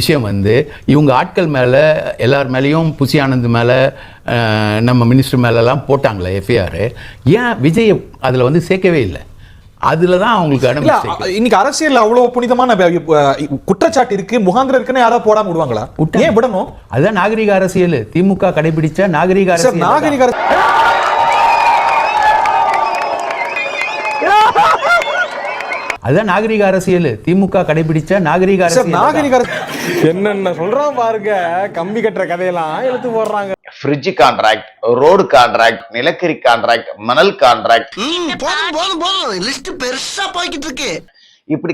விஷயம் வந்து இவங்க ஆட்கள் மேலே எல்லார் மேலேயும் புசி ஆனந்த் மேலே நம்ம மினிஸ்டர் மேலெல்லாம் போட்டாங்களே எஃப்ஐஆர், ஏன் விஜய் அதில் வந்து சேர்க்கவே இல்லை? அதில் தான் அவங்களுக்கு இன்னைக்கு அரசியல் அவ்வளோ புனிதமான குற்றச்சாட்டு இருக்கு, முகாந்திரம் இருக்குன்னு யாராவது போடாம விடுவாங்களா? ஏன் விடணும்? அதுதான் நாகரிக அரசியல். திமுக கடைபிடிச்ச நாகரிக அரசியல். அதுதான் நாகரிக அரசியல். திமுக கடைபிடிச்ச நாகரிக அரசியல். என்னென்ன சொல்றான் பாருங்க, கம்பி கட்டுற கதையெல்லாம் எடுத்து போடுறாங்க. ஃப்ரிட்ஜ் கான்ட்ராக்ட், ரோடு கான்ட்ராக்ட், நிலக்கரி கான்ட்ராக்ட், மணல் கான்ட்ராக்ட், லிஸ்ட் பெருசா போய்கிட்டு இருக்கு. இப்படி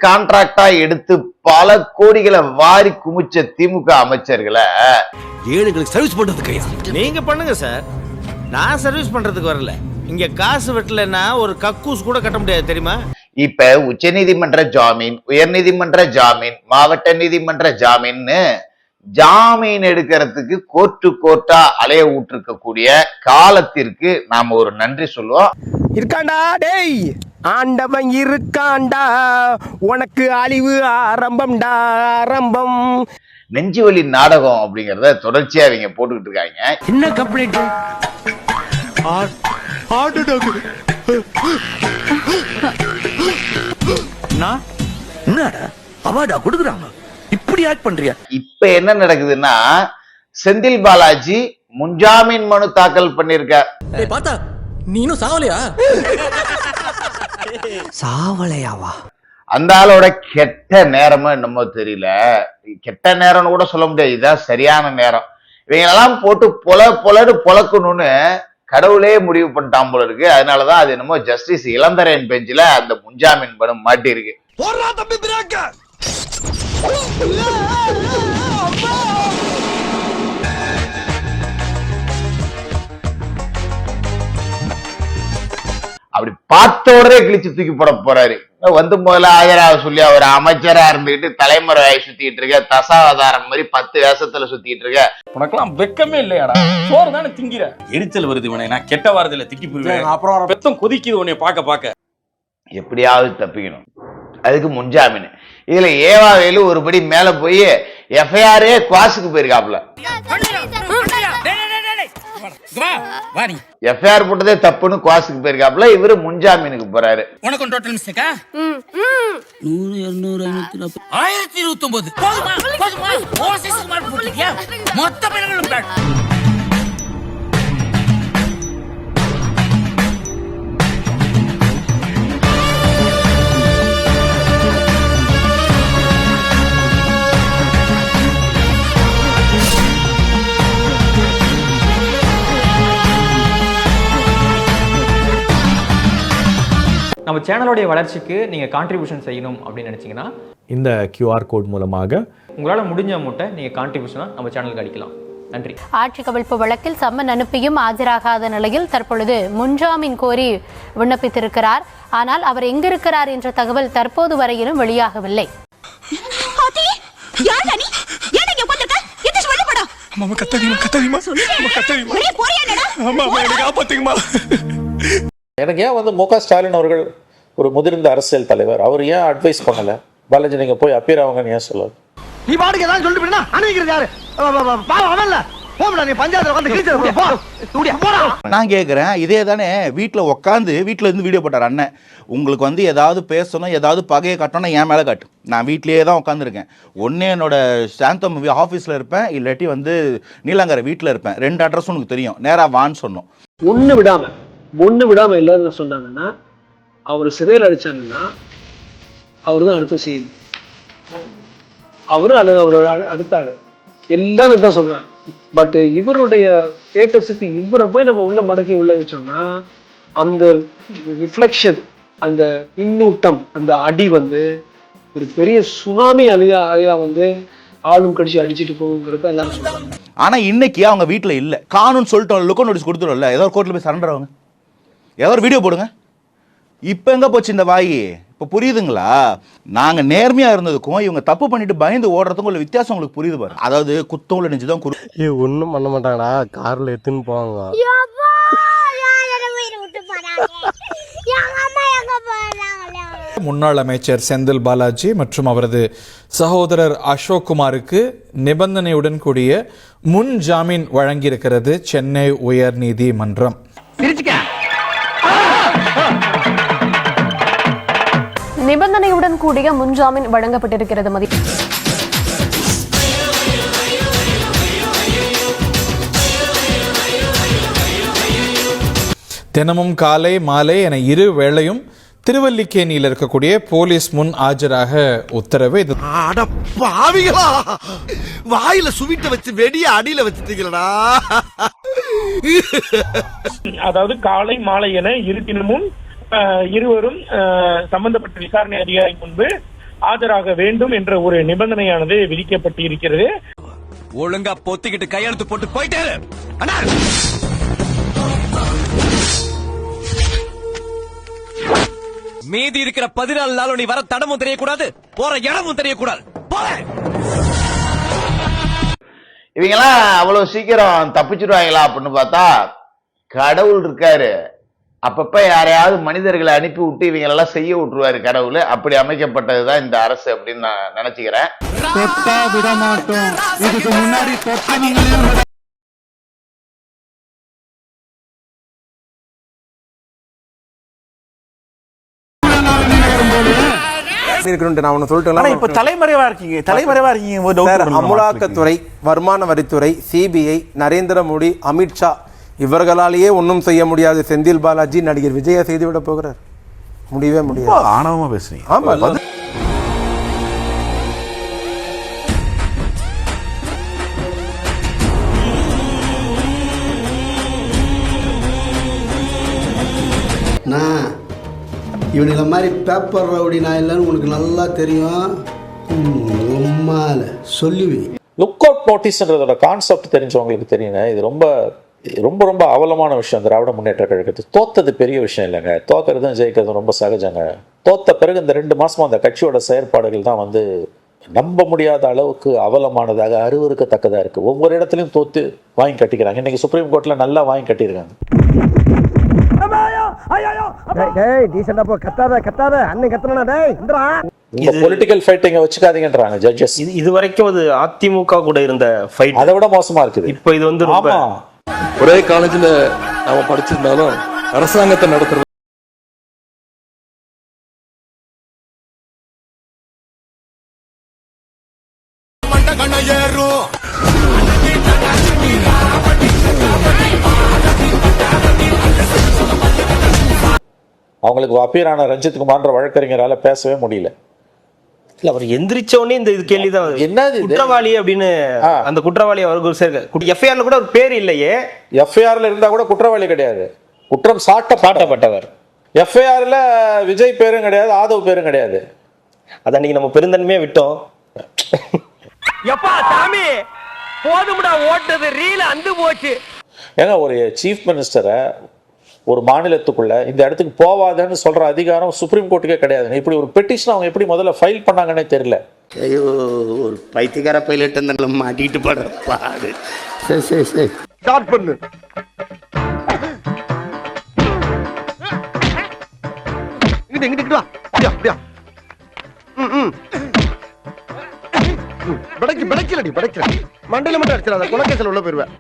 கான்ட்ராக்டா எடுத்து பல கோடிகளை வாரி குமிச்ச திமுக அமைச்சர்களை ஏழைகளுக்கு சர்வீஸ் பண்றதுக்கு நீங்க பண்ணுங்க சார், நான் சர்வீஸ் பண்றதுக்கு வரல. இங்க காசு வெட்டலன்னா ஒரு கக்கூஸ் கூட கட்ட முடியாது தெரியுமா? இப்ப உச்ச நீதிமன்ற ஜாமீன், உயர் நீதிமன்ற ஜாமீன், மாவட்ட நீதிமன்ற ஜாமீன்னு ஜாமீன் எடுக்கிறதுக்கு கோர்ட்டா அலைய விட்டுருக்கக்கூடிய காலத்திற்கு நாம ஒரு நன்றி சொல்லுவோம். இருக்காண்டா டேய், ஆண்டவன் இருக்காண்டா, உனக்கு அழிவு ஆரம்பம்டா ஆரம்பம். நெஞ்சுவலி நாடகம் அப்படிங்கறத தொடர்ச்சியா இவங்க போட்டுக்கிட்டு இருக்காங்க. என்ன கம்ப்ளைண்ட்? என்னடா அவார்டா கொடுக்குறாங்க, இப்படி ஆக்ட் பண்றியா? இப்ப என்ன நடக்குதுன்னா, செந்தில் பாலாஜி முன்ஜாமீன் மனு தாக்கல் பண்ணிருக்கார். பார்த்தா நீனும் சாவலையா? சாவலையாவா? அந்த ஆளோட கெட்ட நேரமா என்னமோ தெரியல, கெட்ட நேரம்னு கூட சொல்ல முடியாது, இதுதான் சரியான நேரம். இவங்களெல்லாம் போட்டு பொலன்னு பொழக்கணும்னு கடவுளே முடிவு பண்ணிட்டான் போல இருக்கு. அதனாலதான் அது என்னமோ ஜஸ்டிஸ் இளந்தரையன் பெஞ்சில அந்த முன்ஜாமீன் பணம் மாட்டி இருக்கு. அப்படி பார்த்த உடனே கிழிச்சு தூக்கி போட போறாரு. வந்து முதல்ல ஆஜராக சொல்லி அவர் அமைச்சரா இருந்துகிட்டு தலைமுறையாய் சுத்திட்டு இருக்க, தசாவதாரம் மாதிரி 10 வேஷத்துல சுத்திட்டு இருக்க. உனக்கெல்லாம் வெக்கமே இல்லையாடா? சோறு தானே திங்கிற? எரிச்சல் வருது இவனை, நான் கெட்ட வாரத்துல திக்கி போயிருவேன். அப்புறம் பெத்தம் கொதிக்குது உன்னை பார்க்க. எப்படியாவது தப்பிக்கணும், அதுக்கு முன்ஜாமீன். இதுல ஏவாவேலு ஒருபடி மேல போய் எஃப்ஐஆரே குவாஸுக்கு போயிருக்காப்ல. எஃப்ஐஆர் போட்டதே தப்புன்னு குவாஸுக்கு போயிருக்காப்ல, இவரு முன்ஜாமீனுக்கு போறாரு. உனக்கு டோட்டல் மிஸ்டேக்கா? 100 200 1029 போதுமா? ஓசிஸ் மார்க் போட்டுட்டியா? மொத்த பேர்களும் பேட். நம்ம சேனலோடைய வளர்ச்சிக்கு நீங்கள் கான்ட்ரிபியூஷன் செய்யணும் அப்படின்னு நினச்சிங்கன்னா இந்த QR கோட் மூலமாக உங்களால் முடிஞ்ச அமௌண்ட்டை நீங்கள் கான்ட்ரிபியூஷனாக நம்ம சேனலுக்கு அடிக்கலாம். நன்றி. ஆட்சி கவிழ்ப்பு வழக்கில் சம்மன் அனுப்பியும் ஆஜராகாத நிலையில் தற்பொழுது முன்ஜாமீன் கோரி விண்ணப்பித்திருக்கிறார். ஆனால் அவர் எங்கிருக்கிறார் என்ற தகவல் தற்போது வரையிலும் வெளியாகவில்லை. எனக்கு ஏன் மு.க. ஸ்டாலின் அவர்கள் ஒரு முதிர்ந்த அரசியல் தலைவர், அவர் ஏன் அட்வைஸ் பண்ணல? பாலாஜி நீங்க போய் அப்பீர் ஆவாங்கன்னு ஏன் சொல்லுவாரு? நீ பாட்டுக்கு ஏதாவது சொல்லிட்டு போனா அனுப்பிக்கிறது யாரு? அவன்ல போடா, நீ பஞ்சாயத்துல வந்து கிழிச்சு போடா. நான் கேட்குறேன், இதே தானே வீட்டில் உட்காந்து வீட்டில் இருந்து வீடியோ போட்டார் அண்ணன். உங்களுக்கு ஏதாவது பேசணும், ஏதாவது பகையை காட்டணும், என் மேலே காட்டு. நான் வீட்லேயே தான் உட்காந்துருக்கேன். ஒன்று என்னோட சாந்தம் ஆஃபீஸில் இருப்பேன், இல்லாட்டி நீலாங்கரை வீட்டில் இருப்பேன். 2 அட்ரஸும் உனக்கு தெரியும். நேராக வான்னு சொன்னோம். ஒண்ணு விடாம எல்லாரும் சொன்னாங்கன்னா, அவர் சிறையில் அடிச்சாங்கன்னா அவரு தான் அடுத்த செய்தி, அவரு அல்லது அவரோட அடுத்தாங்க எல்லாரும் தான் சொல்றாங்க. பட் இவருடைய ஸ்டேட்டஸுக்கு இவரை போய் நம்ம உள்ள மடக்கி உள்ள வச்சோம்னா, அந்த ரிஃப்ளெக்ஷன், அந்த பின்னூட்டம், அந்த அடி ஒரு பெரிய சுனாமி அழியா ஆளும் கடிச்சு அடிச்சுட்டு போகுங்கிறத எல்லாரும் சொல்றாங்க. ஆனா இன்னைக்கு அவங்க வீட்டுல இல்ல, காணும்னு சொல்லிட்டோம், லுக்கோ நோட்டீஸ் கொடுத்துரும்ல, ஏதோ கோர்ட்ல போய் சரண்டர் ஆகுங்க, ஏதோ ஒரு வீடியோ போடுங்க. இப்ப எங்க போச்சு இந்த வாய்? இப்ப புரியுதுங்களா? நாங்க நேர்மையா இருந்ததுக்கும் இவங்க தப்பு பண்ணிட்டு பயந்து ஓடுறதுக்கும் உள்ள வித்தியாசம் உங்களுக்கு புரியுது பாரு. அதாவது குத்தம் நெஞ்சுதான் ஒண்ணும் பண்ண மாட்டாங்கடா, கார்ல எடுத்துன்னு போவாங்க. முன்னாள் அமைச்சர் செந்தில் பாலாஜி மற்றும் அவரது சகோதரர் அசோக் குமாருக்கு நிபந்தனையுடன் கூடிய முன் ஜாமீன் வழங்கியிருக்கிறது சென்னை உயர் நீதிமன்றம். நிபந்தனையுடன் கூடிய முன்ஜாமீன் வழங்கப்பட்டிருக்கிறது. தினமும் காலை மாலை என இரு வேளையும் திருவல்லிக்கேணியில் இருக்கக்கூடிய போலீஸ் முன் ஆஜராக உத்தரவு. இது வாயில சுவிட்ட வச்சு வெடிய அடியில வச்சுட்டீங்களா? அதாவது காலை மாலை என இரு தினமும் இருவரும் சம்பந்தப்பட்ட விசாரணை அதிகாரி முன்பு ஆஜராக வேண்டும் என்ற ஒரு நிபந்தனையானது விதிக்கப்பட்டு இருக்கிறது. ஒழுங்கா பொத்திக்கிட்டு கையெழுத்து போட்டு போயிட்டாரு. மீதி இருக்கிற 14 நாளும் நீ வர தடமும் தெரியக்கூடாது, போற இடமும் தெரியக்கூடாது. இவங்கெல்லாம் அவ்வளவு சீக்கிரம் தப்பிச்சிருவாங்களா அப்படின்னு பார்த்தா கடவுள் இருக்காரு. அப்பப்ப யாரையாவது மனிதர்களை அனுப்பி விட்டு இவங்களெல்லாம் செய்ய விட்டுருவாரு கடவுள். அப்படி அமைக்கப்பட்டதுதான் இந்த அரசு அப்படின்னு நான் நினைச்சுக்கிறேன். அமலாக்கத்துறை, வருமான வரித்துறை, சிபிஐ, நரேந்திர மோடி, அமித்ஷா இவர்களாலேயே ஒன்றும் செய்ய முடியாது. செந்தில் பாலாஜி நடிகர் விஜய செய்துவிட போகிறார். முடியவே முடியாது. ஆணவமா பேசுறீங்க. ஆமா. இவனுல மாதிரி பேப்பர் ரவுடி நான் இல்லைன்னு உனக்கு நல்லா தெரியும். சொல்லுவி லுக் அவுட் நோட்டீஸ்ன்றதோட கான்செப்ட் தெரிஞ்சவங்களுக்கு தெரியுங்க. இது ரொம்ப ரொம்ப ரொம்ப அவலமான விஷயம். திராவிட முன்னேற்ற கழகத்துக்கு தோத்தது பெரிய விஷயம் இல்லைங்க. தோக்கிறதும் ஜெயிக்கிறதும் ரொம்ப சகஜங்க. தோத்த பிறகு இந்த 2 மாசமா அந்த கட்சியோட செயற்பாடுகள் தான் நம்ப முடியாத அளவுக்கு அவலமானதாக, அருவருக்கத்தக்கதா இருக்கு. ஒவ்வொரு இடத்துலையும் தோத்து வாங்கி கட்டிக்கிறாங்க. இன்னைக்கு சுப்ரீம் கோர்ட்ல நல்லா வாங்கி கட்டியிருக்காங்க. பொலிட்டிக்கல் ஃபைட்டிங்க வச்சுக்காதீங்கன்றாங்க ஜட்ஜஸ். இது வரைக்கும் அது அதிமுக கூட இருந்த ஃபைட் அதை விட மோசமா இருக்குது. இப்போ இது ஆமா, ஒரே காலேஜ்ல நாம படிச்சிருந்தாலும் அரசாங்கத்தை நடத்துறது அவங்களுக்கு அப்பீரான ரஞ்சித் குமார்ன்ற வழக்கறிஞரால பேசவே முடியல. இல்ல, அவர் எந்திரிச்சோடனே இந்த இது கேள்விதான், என்னது குற்றவாளி அப்படின்னு. அந்த குற்றவாளி அவருக்கு சேர்க்க எஃப்ஐஆர்ல கூட ஒரு பேர் இல்லையே. எஃப்ஐஆர்ல இருந்தா கூட குற்றவாளி கிடையாது, குற்றம் சாட்டப்பட்டவர். எஃப்ஐஆர்ல விஜய் பேரும் கிடையாது, ஆதவ் பேரும் கிடையாது. அத அன்னைக்கு நம்ம பெருந்தன்மையா விட்டோம். எப்பா சாமி போதும்டா ஓட்டது ரீல அந்து போச்சு. ஏங்க, ஒரு சீஃப் மினிஸ்டரை ஒரு மாநிலத்துக்குள்ள இந்த இடத்துக்கு போவாதன்னு சொல்ற அதிகாரம் சுப்ரீம் கோர்ட்டுக்கே கிடையாது. இப்படி ஒரு பெட்டிஷன் அவங்க எப்படி முதல்ல ஃபைல் பண்ணாங்கன்னே தெரியல. ஐயோ, ஒரு பைத்தியக்கார பைலட் அந்த மாட்டிட்டு படுற பாடு. சரி சரி சரி, ஸ்டார்ட் பண்ணு. இங்கிட்டு வா. அப்படியா படைக்கலடி படைக்கல மண்டையில மட்டும் அடிச்சிடாத, குலக்கேசல் உள்ள போயிருவேன்.